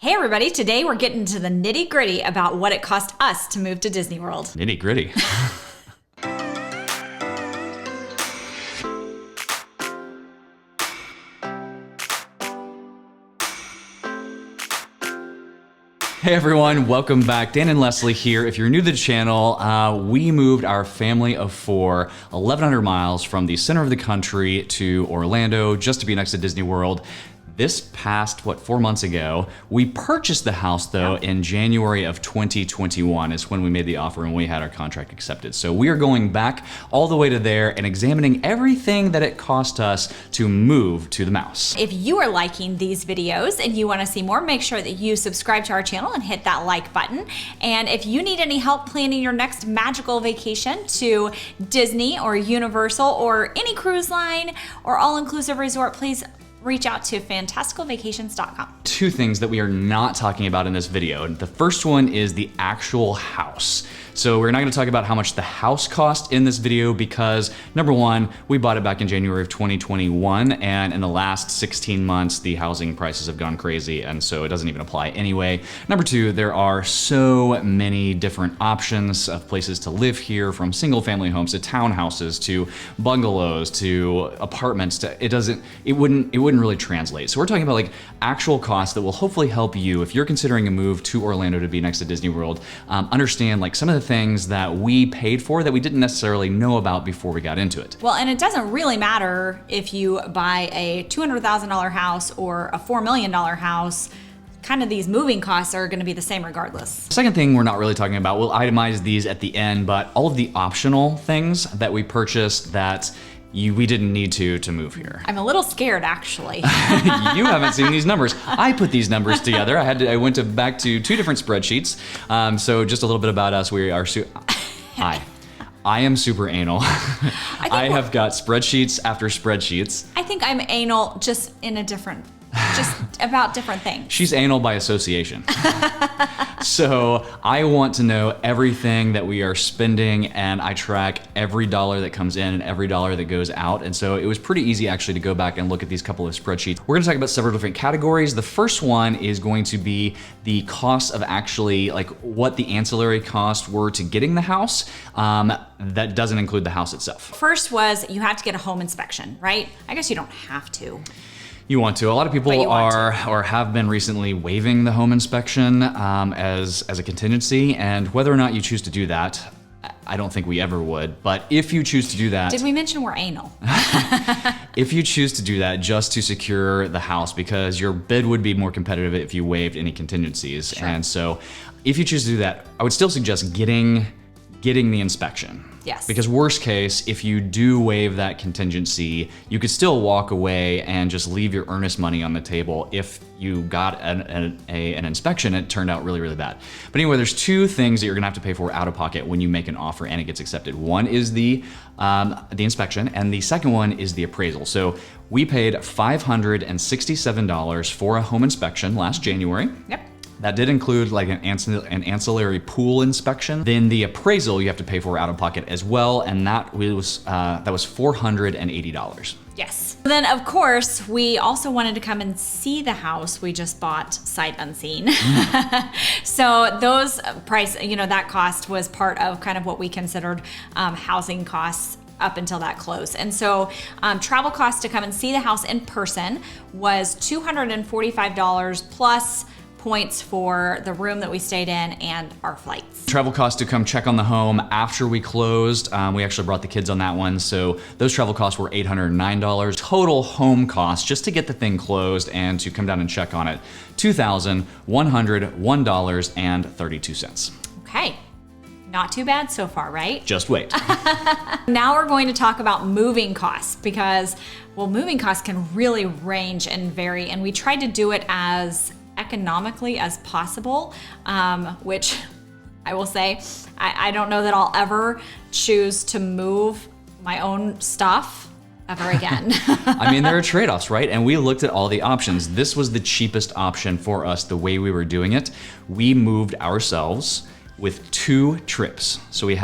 Hey everybody, today we're getting to the nitty gritty about what it cost us to move to Disney World. Nitty gritty. Hey everyone, welcome back. Dan and Leslie here. If you're new to the channel, we moved our family of four 1,100 miles from the center of the country to Orlando just to be next to Disney World. This past, 4 months ago, we purchased the house though in January of 2021 is when we made the offer and we had our contract accepted. So we are going back all the way to there and examining everything that it cost us to move to the mouse. If you are liking these videos and you want to see more, make sure that you subscribe to our channel and hit that like button. And if you need any help planning your next magical vacation to Disney or Universal or any cruise line or all-inclusive resort, please reach out to fantasticalvacations.com. Two things that we are not talking about in this video. The first one is the actual house. So we're not gonna talk about how much the house cost in this video because number one, we bought it back in January of 2021 and in the last 16 months, the housing prices have gone crazy and so it doesn't even apply anyway. Number two, there are so many different options of places to live here, from single family homes to townhouses to bungalows to apartments to, it wouldn't really translate. So we're talking about like actual costs that will hopefully help you if you're considering a move to Orlando to be next to Disney World, understand like some of the things that we paid for that we didn't necessarily know about before we got into it. Well, and it doesn't really matter if you buy a $200,000 house or a $4 million house. Kind of these moving costs are going to be the same regardless. Second thing we're not really talking about, we'll itemize these at the end, but all of the optional things that we purchased that we didn't need to move here. I'm a little scared, actually. You haven't seen these numbers. I put these numbers together. I went back to two different spreadsheets. So just a little bit about us. We are I am super anal. I have got spreadsheets after spreadsheets. I think I'm anal just about different things. She's anal by association. So I want to know everything that we are spending and I track every dollar that comes in and every dollar that goes out. And so it was pretty easy actually to go back and look at these couple of spreadsheets. We're gonna talk about several different categories. The first one is going to be the cost of actually like what the ancillary costs were to getting the house. That doesn't include the house itself. First was you have to get a home inspection, right? I guess you don't have to. You want to. A lot of people are or have been recently waiving the home inspection as a contingency, and whether or not you choose to do that, I don't think we ever would, but if you choose to do that... Did we mention we're anal? If you choose to do that just to secure the house, because your bid would be more competitive if you waived any contingencies. Sure. And so if you choose to do that, I would still suggest getting the inspection. Yes. Because worst case, if you do waive that contingency, you could still walk away and just leave your earnest money on the table if you got an inspection and it turned out really, really bad. But anyway, there's two things that you're gonna have to pay for out of pocket when you make an offer and it gets accepted. One is the inspection, and the second one is the appraisal. So we paid $567 for a home inspection last January. Yep. That did include like an ancillary pool inspection. Then the appraisal you have to pay for out of pocket as well, and that was $480. Yes. Then of course we also wanted to come and see the house we just bought sight unseen. So those that cost was part of kind of what we considered housing costs up until that close. And so travel costs to come and see the house in person was $245 plus points for the room that we stayed in and our flights. Travel costs to come check on the home after we closed. We actually brought the kids on that one. So those travel costs were $809. Total home costs just to get the thing closed and to come down and check on it, $2,101.32. Okay. Not too bad so far, right? Just wait. Now we're going to talk about moving costs because, well, moving costs can really range and vary, and we tried to do it as economically as possible, which I will say, I don't know that I'll ever choose to move my own stuff ever again. I mean, there are trade-offs, right? And we looked at all the options. This was the cheapest option for us the way we were doing it. We moved ourselves with 2 trips. So we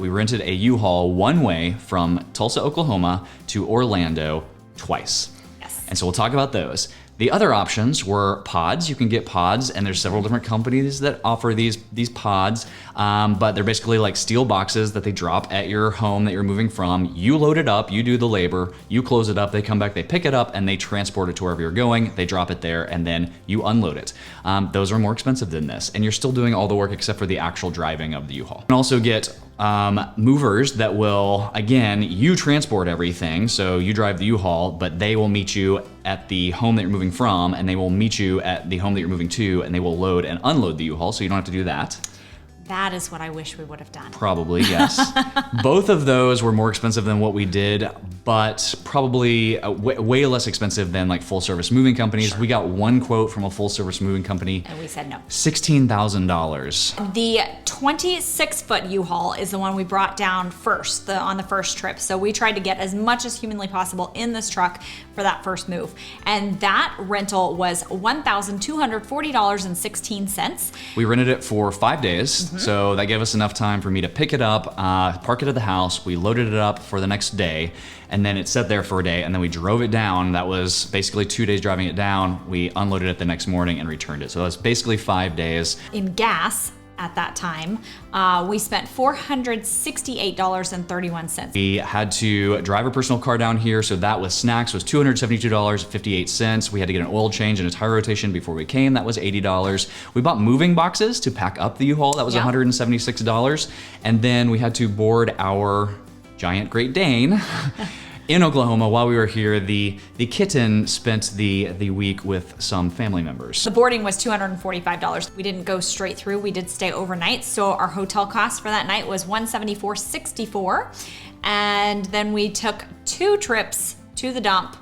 rented a U-Haul one way from Tulsa, Oklahoma to Orlando twice. Yes. And so we'll talk about those. The other options were pods. You can get pods, and there's several different companies that offer these pods, but they're basically like steel boxes that they drop at your home that you're moving from. You load it up, you do the labor, you close it up, they come back, they pick it up, and they transport it to wherever you're going. They drop it there, and then you unload it. Those are more expensive than this, and you're still doing all the work except for the actual driving of the U-Haul. You can also get movers that will, again, you transport everything, so you drive the U-Haul, but they will meet you at the home that you're moving from, and they will meet you at the home that you're moving to, and they will load and unload the U-Haul, so you don't have to do that. That is what I wish we would have done. Probably, yes. Both of those were more expensive than what we did, but probably way less expensive than like full service moving companies. Sure. We got one quote from a full service moving company. And we said no. $16,000. The 26-foot U-Haul is the one we brought down first, on the first trip. So we tried to get as much as humanly possible in this truck for that first move. And that rental was $1,240.16. We rented it for 5 days. So that gave us enough time for me to pick it up, park it at the house. We loaded it up for the next day, and then it sat there for a day, and then we drove it down. That was basically 2 days driving it down. We unloaded it the next morning and returned it. So that was basically 5 days. In gas, at that time, we spent $468.31. We had to drive our personal car down here, so that with snacks was $272.58. We had to get an oil change and a tire rotation before we came. That was $80. We bought moving boxes to pack up the U-Haul. That was $176. And then we had to board our giant Great Dane in Oklahoma. While we were here, the kitten spent the week with some family members. The boarding was $245. We didn't go straight through. We did stay overnight. So our hotel cost for that night was $174.64. And then we took 2 trips to the dump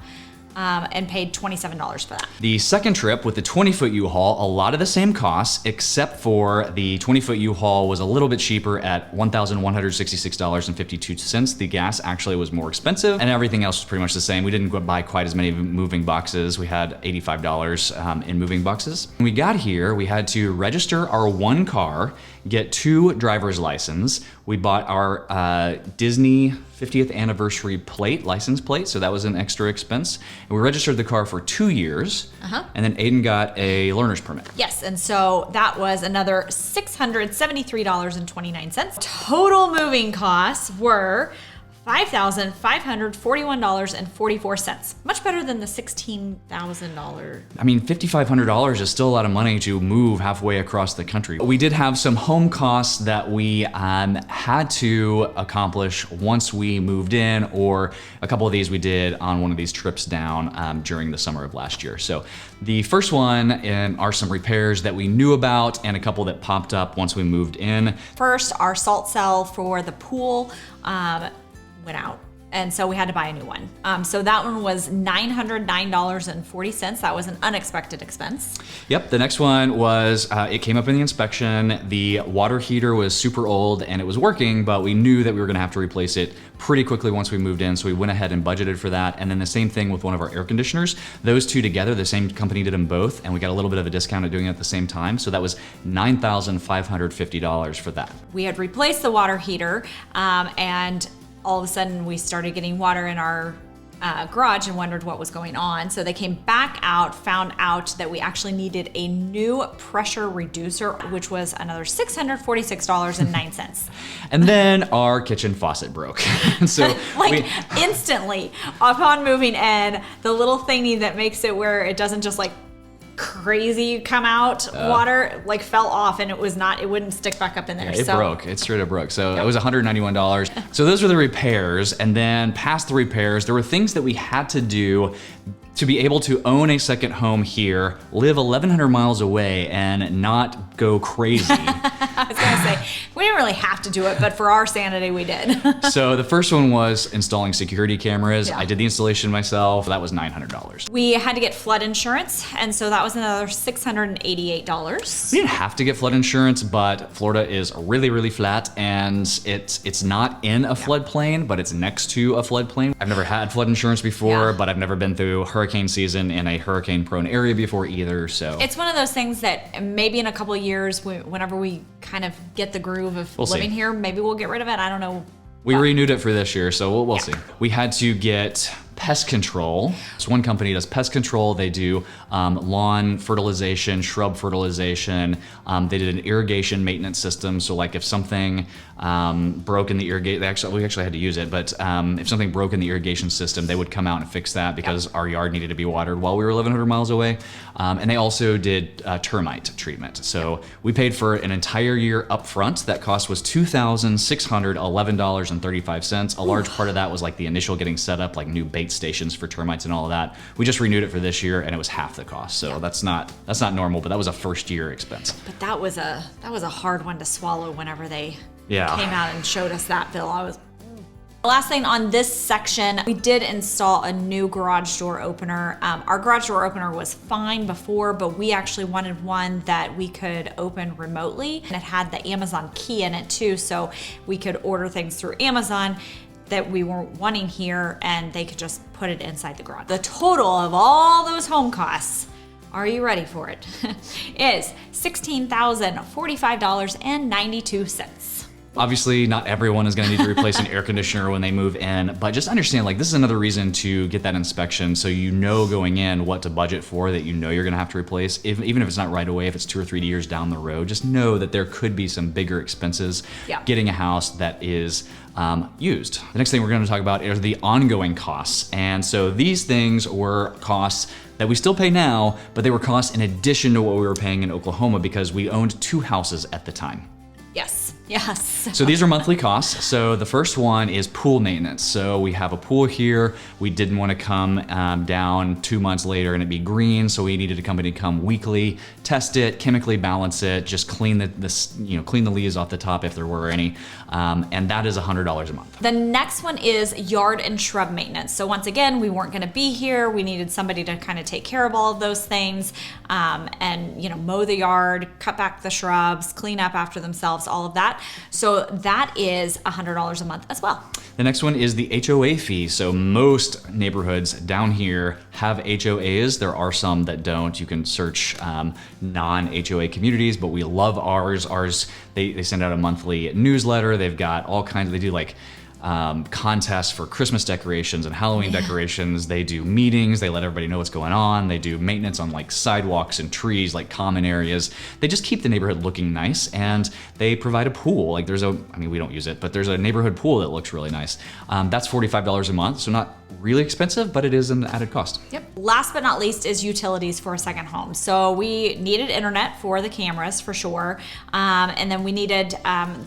and paid $27 for that. The second trip with the 20-foot U-Haul, a lot of the same costs, except for the 20-foot U-Haul was a little bit cheaper at $1,166.52. The gas actually was more expensive, and everything else was pretty much the same. We didn't go buy quite as many moving boxes. We had $85 in moving boxes. When we got here, we had to register our one car, get 2 driver's license. We bought our Disney 50th anniversary license plate, so that was an extra expense. And we registered the car for 2 years, and then Aiden got a learner's permit. Yes, and so that was another $673.29. Total moving costs were $5,541.44. Much better than the $16,000. I mean, $5,500 is still a lot of money to move halfway across the country. We did have some home costs that we had to accomplish once we moved in, or a couple of these we did on one of these trips down during the summer of last year. So the first one are some repairs that we knew about and a couple that popped up once we moved in. First, our salt cell for the pool went out, and so we had to buy a new one. So that one was $909.40. That was an unexpected expense. Yep, the next one was, it came up in the inspection. The water heater was super old and it was working, but we knew that we were gonna have to replace it pretty quickly once we moved in, so we went ahead and budgeted for that. And then the same thing with one of our air conditioners. Those two together, the same company did them both, and we got a little bit of a discount at doing it at the same time, so that was $9,550 for that. We had replaced the water heater, and all of a sudden we started getting water in our garage and wondered what was going on. So they came back out, found out that we actually needed a new pressure reducer, which was another $646.09. And then our kitchen faucet broke. So instantly upon moving in, the little thingy that makes it where it doesn't just like crazy come out water like fell off, and it wouldn't stick back up in there. Yeah, it broke. It straight up broke. So it was $191. So those were the repairs. And then past the repairs, there were things that we had to do to be able to own a second home here, live 1,100 miles away, and not go crazy. I was gonna say, we didn't really have to do it, but for our sanity, we did. So the first one was installing security cameras. Yeah. I did the installation myself. That was $900. We had to get flood insurance, and so that was another $688. We didn't have to get flood insurance, but Florida is really, really flat, and it's not in a floodplain, but it's next to a floodplain. I've never had flood insurance before, but I've never been through hurricane season in a hurricane-prone area before either, so. It's one of those things that maybe in a couple of years, whenever we kind of get the groove of living here, maybe we'll get rid of it. I don't know. We renewed it for this year, so we'll see. We had to get pest control. So one company does pest control. They do lawn fertilization, shrub fertilization. They did an irrigation maintenance system. So like if something broke in the irrigation, we actually had to use it, but if something broke in the irrigation system, they would come out and fix that because our yard needed to be watered while we were 1,100 miles away. And they also did termite treatment. So we paid for an entire year up front. That cost was $2,611.35. A large part of that was like the initial getting set up, like new bait stations for termites and all of that. We just renewed it for this year and it was half the cost. So that's not normal, but that was a first year expense. But that was a hard one to swallow whenever they came out and showed us that bill. The last thing on this section, we did install a new garage door opener. Our garage door opener was fine before, but we actually wanted one that we could open remotely, and it had the Amazon key in it too, so we could order things through Amazon that we weren't wanting here, and they could just put it inside the garage. The total of all those home costs, are you ready for it, is $16,045.92. Obviously, not everyone is going to need to replace an air conditioner when they move in, but just understand, like, this is another reason to get that inspection so you know going in what to budget for that you know you're going to have to replace. Even if it's not right away, if it's 2 or 3 years down the road, just know that there could be some bigger expenses getting a house that is used. The next thing we're going to talk about is the ongoing costs. And so these things were costs that we still pay now, but they were costs in addition to what we were paying in Oklahoma because we owned 2 houses at the time. Yes. So these are monthly costs. So the first one is pool maintenance. So we have a pool here. We didn't want to come down 2 months later and it'd be green. So we needed a company to come weekly, test it, chemically balance it, just clean clean the leaves off the top if there were any. And that is $100 a month. The next one is yard and shrub maintenance. So once again, we weren't going to be here. We needed somebody to kind of take care of all of those things, and mow the yard, cut back the shrubs, clean up after themselves, all of that. So that is $100 a month as well. The next one is the HOA fee. So most neighborhoods down here have HOAs. There are some that don't. You can search non-HOA communities, but we love ours. They send out a monthly newsletter. They've got all kinds they do like contests for Christmas decorations and Halloween decorations. They do meetings. They let everybody know what's going on. They do maintenance on like sidewalks and trees, like common areas. They just keep the neighborhood looking nice, and they provide a pool. Like we don't use it, but there's a neighborhood pool that looks really nice. That's $45 a month, so not really expensive, but it is an added cost. Yep. Last but not least is utilities for a second home. So we needed internet for the cameras for sure. And then we needed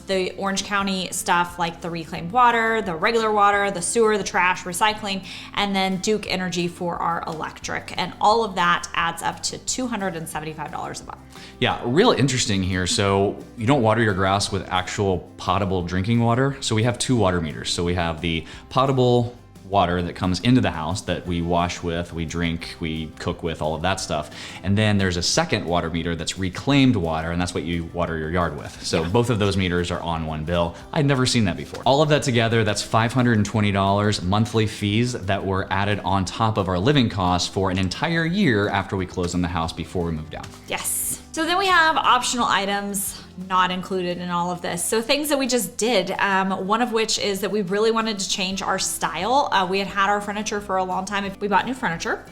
the Orange County stuff like the reclaimed water, the regular water, the sewer, the trash, recycling, and then Duke Energy for our electric. And all of that adds up to $275 a month. Yeah, real interesting here. So you don't water your grass with actual potable drinking water. So we have 2 water meters. So we have the potable water that comes into the house that we wash with, we drink, we cook with, all of that stuff. And then there's a second water meter that's reclaimed water, and that's what you water your yard with. So both of those meters are on one bill. I'd never seen that before. All of that together, that's $520 monthly fees that were added on top of our living costs for an entire year after we closed on the house before we moved down. Yes. So then we have optional items not included in all of this. So things that we just did, one of which is that we really wanted to change our style. We had our furniture for a long time. We bought new furniture.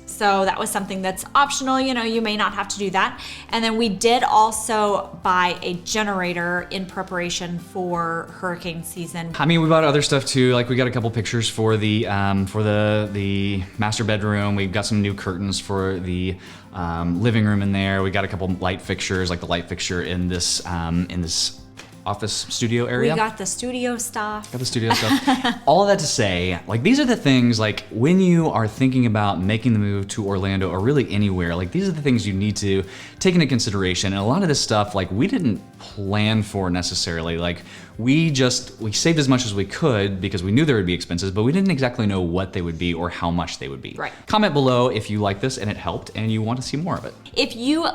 So that was something that's optional, you may not have to do that. And then we did also buy a generator in preparation for hurricane season. I mean, we bought other stuff too. Like we got a couple pictures for the master bedroom. We've got some new curtains for the living room in there. We got a couple light fixtures, like the light fixture in this office studio area. We got the studio stuff. All of that to say, like, these are the things, like, when you are thinking about making the move to Orlando or really anywhere, like, these are the things you need to take into consideration. And a lot of this stuff, like, we didn't plan for necessarily. Like, we saved as much as we could because we knew there would be expenses, but we didn't exactly know what they would be or how much they would be. Right. Comment below if you like this and it helped and you want to see more of it. If you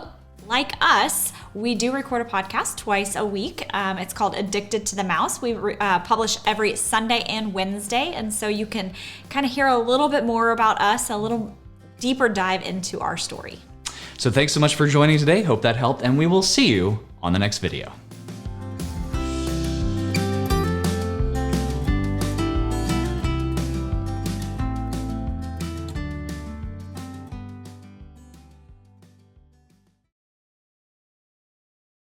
like us, we do record a podcast twice a week. It's called Addicted to the Mouse. We publish every Sunday and Wednesday, and so you can kind of hear a little bit more about us, a little deeper dive into our story. So thanks so much for joining today. Hope that helped, and we will see you on the next video.